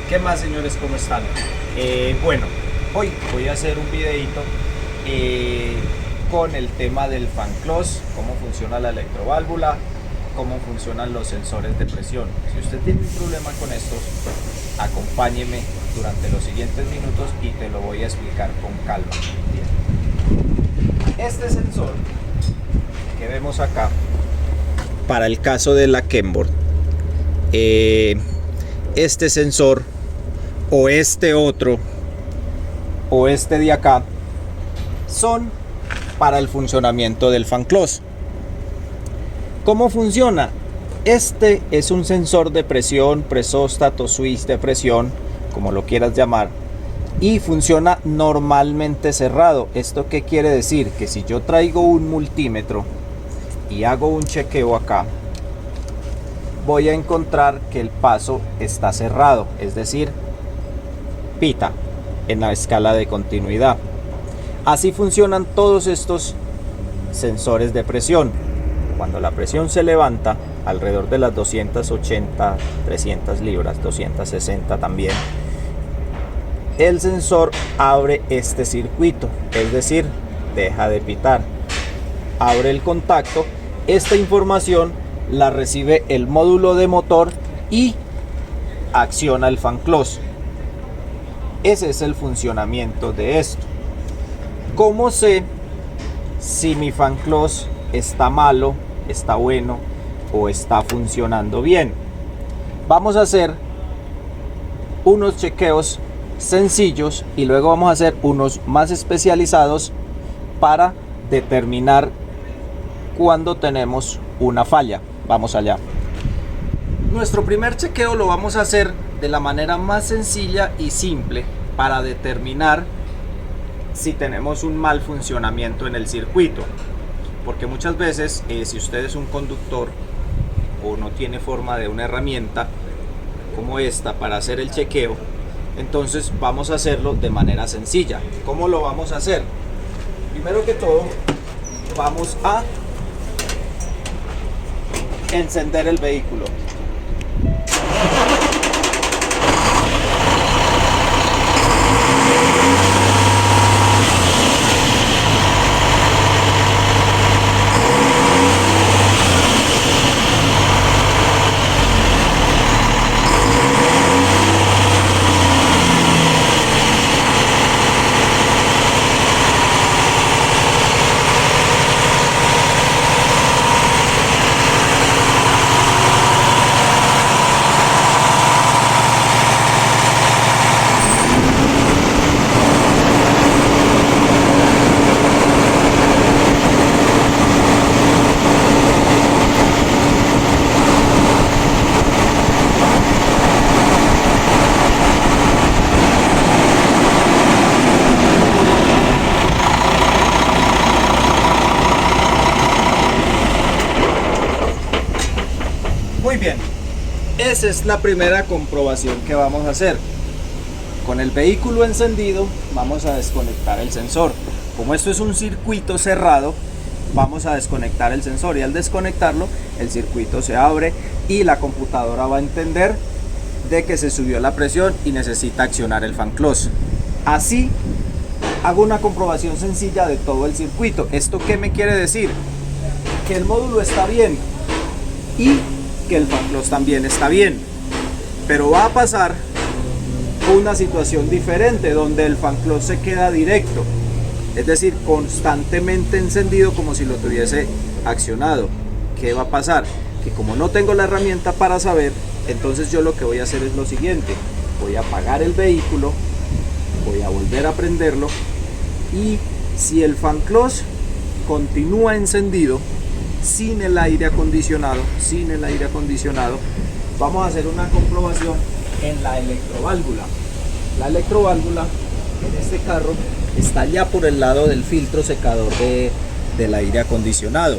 ¿Qué más, señores? ¿Cómo están? Bueno, hoy voy a hacer un videito con el tema del fan close, cómo funciona la electroválvula, cómo funcionan los sensores de presión. Si usted tiene un problema con estos, acompáñeme durante los siguientes minutos y te lo voy a explicar con calma. Bien. Este sensor que vemos acá, para el caso de la Kenworth, este sensor o este otro o este de acá son para el funcionamiento del fan close. ¿Cómo funciona? Este es un sensor de presión, presóstato, switch de presión, como lo quieras llamar, y funciona normalmente cerrado. ¿Esto qué quiere decir? Que si yo traigo un multímetro y hago un chequeo acá, voy a encontrar que el paso está cerrado, es decir, pita en la escala de continuidad. Así funcionan todos estos sensores de presión. Cuando la presión se levanta alrededor de las 280, 300 libras, 260 también, el sensor abre este circuito, es decir, deja de pitar, abre el contacto. Esta información la recibe el módulo de motor y acciona el fan close. Ese es el funcionamiento de esto. ¿Cómo sé si mi fan close está malo, está bueno o está funcionando bien? Vamos a hacer unos chequeos sencillos y luego vamos a hacer unos más especializados para determinar cuando tenemos una falla. Vamos allá. Nuestro primer chequeo lo vamos a hacer de la manera más sencilla y simple para determinar si tenemos un mal funcionamiento en el circuito, porque muchas veces si usted es un conductor o no tiene forma de una herramienta como esta para hacer el chequeo, entonces vamos a hacerlo de manera sencilla. ¿Cómo lo vamos a hacer? Primero que todo, vamos a encender el vehículo. Muy bien, esa es la primera comprobación que vamos a hacer. Con el vehículo encendido vamos a desconectar el sensor. Como esto es un circuito cerrado, vamos a desconectar el sensor y al desconectarlo el circuito se abre y la computadora va a entender de que se subió la presión y necesita accionar el fan close. Así hago una comprobación sencilla de todo el circuito. ¿Esto qué me quiere decir? Que el módulo está bien y que el fan close también está bien, pero va a pasar una situación diferente donde el fan close se queda directo, es decir, constantemente encendido como si lo tuviese accionado. ¿Qué va a pasar? Que como no tengo la herramienta para saber, entonces yo lo que voy a hacer es lo siguiente: voy a apagar el vehículo, voy a volver a prenderlo y si el fan close continúa encendido sin el aire acondicionado, vamos a hacer una comprobación en la electroválvula. La electroválvula en este carro está ya por el lado del filtro secador del aire acondicionado.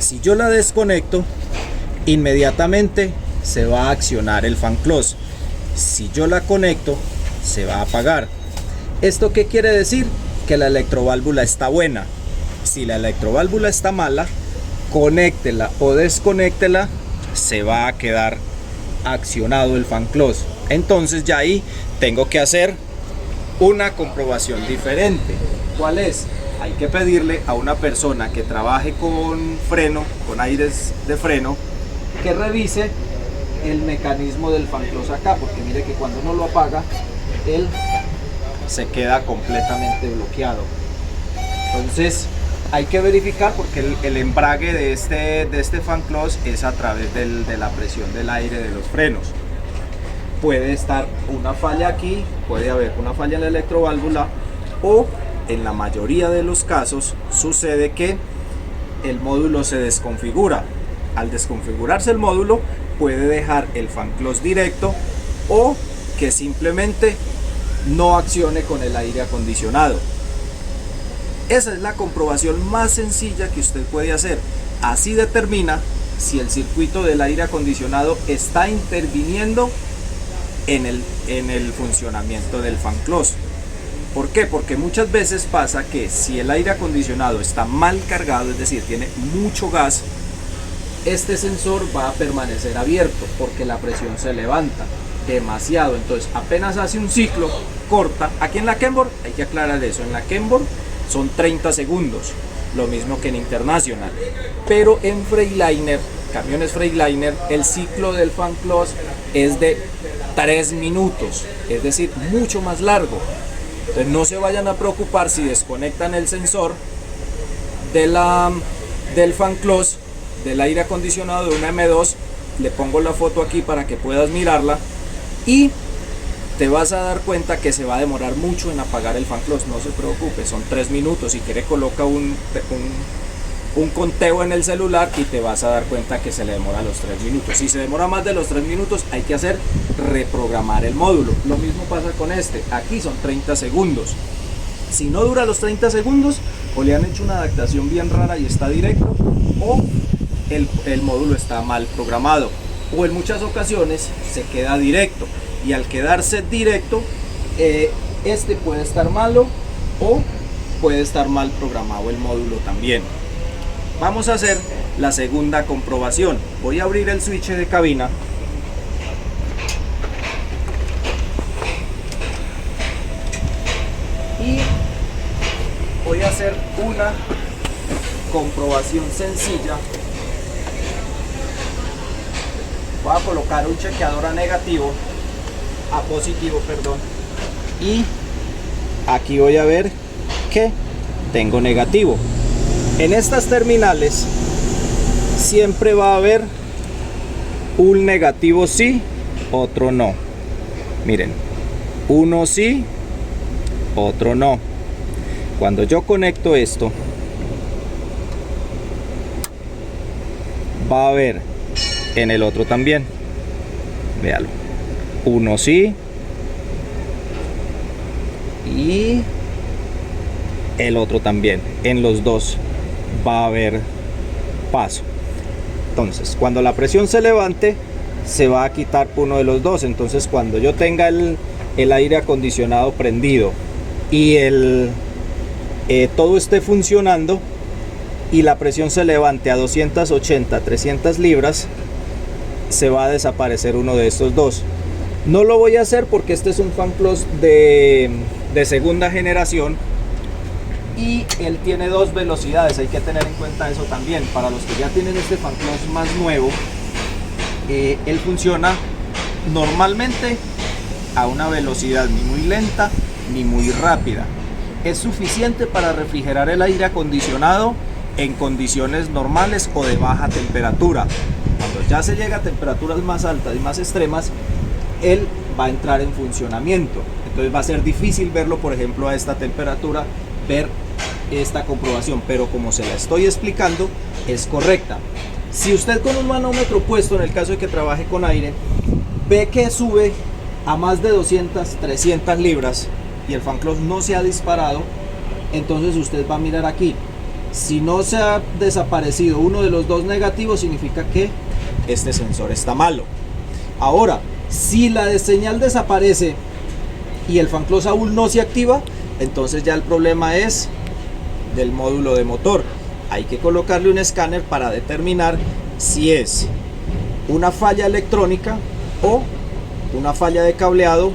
Si yo la desconecto, inmediatamente se va a accionar el fan close. Si yo la conecto, se va a apagar. ¿Esto qué quiere decir? Que la electroválvula está buena. Si la electroválvula está mala, conéctela o desconéctela, se va a quedar accionado el fan close. Entonces ya ahí tengo que hacer una comprobación diferente. ¿Cuál es? Hay que pedirle a una persona que trabaje con freno, con aires de freno, que revise el mecanismo del fan close acá, porque mire que cuando uno lo apaga, él se queda completamente bloqueado. Entonces hay que verificar, porque el embrague de este fan close es a través de la presión del aire de los frenos. Puede estar una falla aquí, puede haber una falla en la electroválvula, o en la mayoría de los casos sucede que el módulo se desconfigura. Al desconfigurarse el módulo, puede dejar el fan close directo o que simplemente no accione con el aire acondicionado. Esa es la comprobación más sencilla que usted puede hacer. Así determina si el circuito del aire acondicionado está interviniendo en el funcionamiento del fan close. ¿Por qué? Porque muchas veces pasa que si el aire acondicionado está mal cargado, es decir, tiene mucho gas, este sensor va a permanecer abierto porque la presión se levanta demasiado. Entonces apenas hace un ciclo, corta. Aquí en la Kenworth hay que aclarar eso, en la Kenworth son 30 segundos, lo mismo que en International, pero en Freightliner, camiones Freightliner, el ciclo del fan close es de 3 minutos, es decir, mucho más largo. Entonces no se vayan a preocupar si desconectan el sensor del fan close del aire acondicionado de una M2. Le pongo la foto aquí para que puedas mirarla y te vas a dar cuenta que se va a demorar mucho en apagar el fan close. No se preocupe, son 3 minutos. Si quiere coloca un conteo en el celular y te vas a dar cuenta que se le demora los 3 minutos. Si se demora más de los 3 minutos, hay que reprogramar el módulo. Lo mismo pasa con este. Aquí son 30 segundos. Si no dura los 30 segundos, o le han hecho una adaptación bien rara y está directo, o el módulo está mal programado, o en muchas ocasiones se queda directo, y al quedarse directo, este puede estar malo o puede estar mal programado el módulo también. Vamos a hacer la segunda comprobación. Voy a abrir el switch de cabina y voy a hacer una comprobación sencilla. Voy a colocar un chequeador a negativo, a positivo, perdón, y aquí voy a ver que tengo negativo. En estas terminales siempre va a haber un negativo sí, otro no. Miren, uno sí, otro no. Cuando yo conecto esto, va a haber en el otro también. Véalo. Uno sí y el otro también. En los dos va a haber paso. Entonces cuando la presión se levante, se va a quitar uno de los dos. Entonces cuando yo tenga el aire acondicionado prendido y todo esté funcionando y la presión se levante a 280, 300 libras, se va a desaparecer uno de estos dos. No lo voy a hacer porque este es un fan close de segunda generación y él tiene 2 velocidades. Hay que tener en cuenta eso también. Para los que ya tienen este fan close más nuevo, él funciona normalmente a una velocidad ni muy lenta ni muy rápida. Es suficiente para refrigerar el aire acondicionado en condiciones normales o de baja temperatura. Cuando ya se llega a temperaturas más altas y más extremas, él va a entrar en funcionamiento. Entonces va a ser difícil verlo, por ejemplo, a esta temperatura, ver esta comprobación, pero como se la estoy explicando, es correcta. Si usted con un manómetro puesto, en el caso de que trabaje con aire, ve que sube a más de 200, 300 libras y el fan close no se ha disparado, entonces usted va a mirar aquí. Si no se ha desaparecido uno de los dos negativos, significa que este sensor está malo. Ahora, si la señal desaparece y el fan close aún no se activa, entonces ya el problema es del módulo de motor. Hay que colocarle un escáner para determinar si es una falla electrónica o una falla de cableado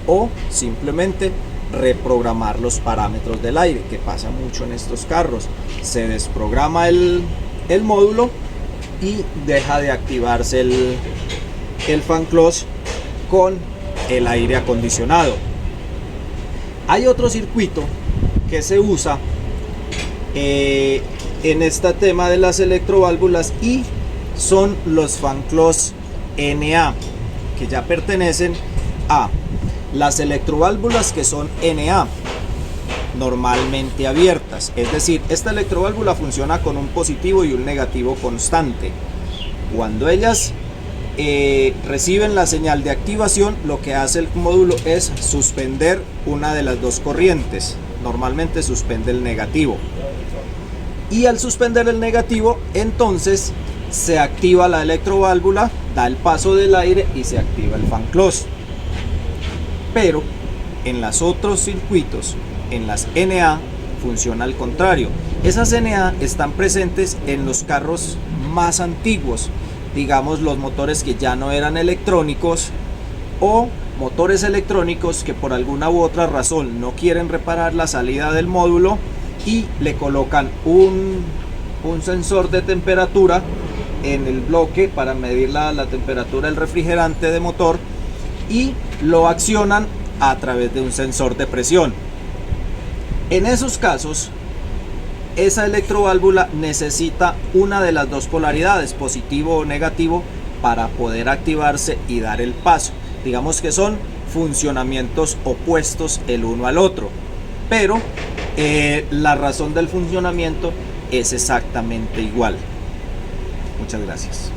o simplemente reprogramar los parámetros del aire, que pasa mucho en estos carros. Se desprograma el módulo y deja de activarse el fan clutch con el aire acondicionado. Hay otro circuito que se usa en este tema de las electroválvulas y son los fan clutch NA, que ya pertenecen a las electroválvulas que son NA, normalmente abiertas. Es decir, esta electroválvula funciona con un positivo y un negativo constante. Cuando ellas reciben la señal de activación, lo que hace el módulo es suspender una de las dos corrientes. Normalmente suspende el negativo. Y al suspender el negativo, entonces se activa la electroválvula, da el paso del aire y se activa el fan clutch. Pero en los otros circuitos, en las NA, funciona al contrario. Esas NA están presentes en los carros más antiguos, digamos los motores que ya no eran electrónicos o motores electrónicos que por alguna u otra razón no quieren reparar la salida del módulo y le colocan un sensor de temperatura en el bloque para medir la temperatura del refrigerante de motor y lo accionan a través de un sensor de presión. En esos casos, esa electroválvula necesita una de las dos polaridades, positivo o negativo, para poder activarse y dar el paso. Digamos que son funcionamientos opuestos el uno al otro, pero la razón del funcionamiento es exactamente igual. Muchas gracias.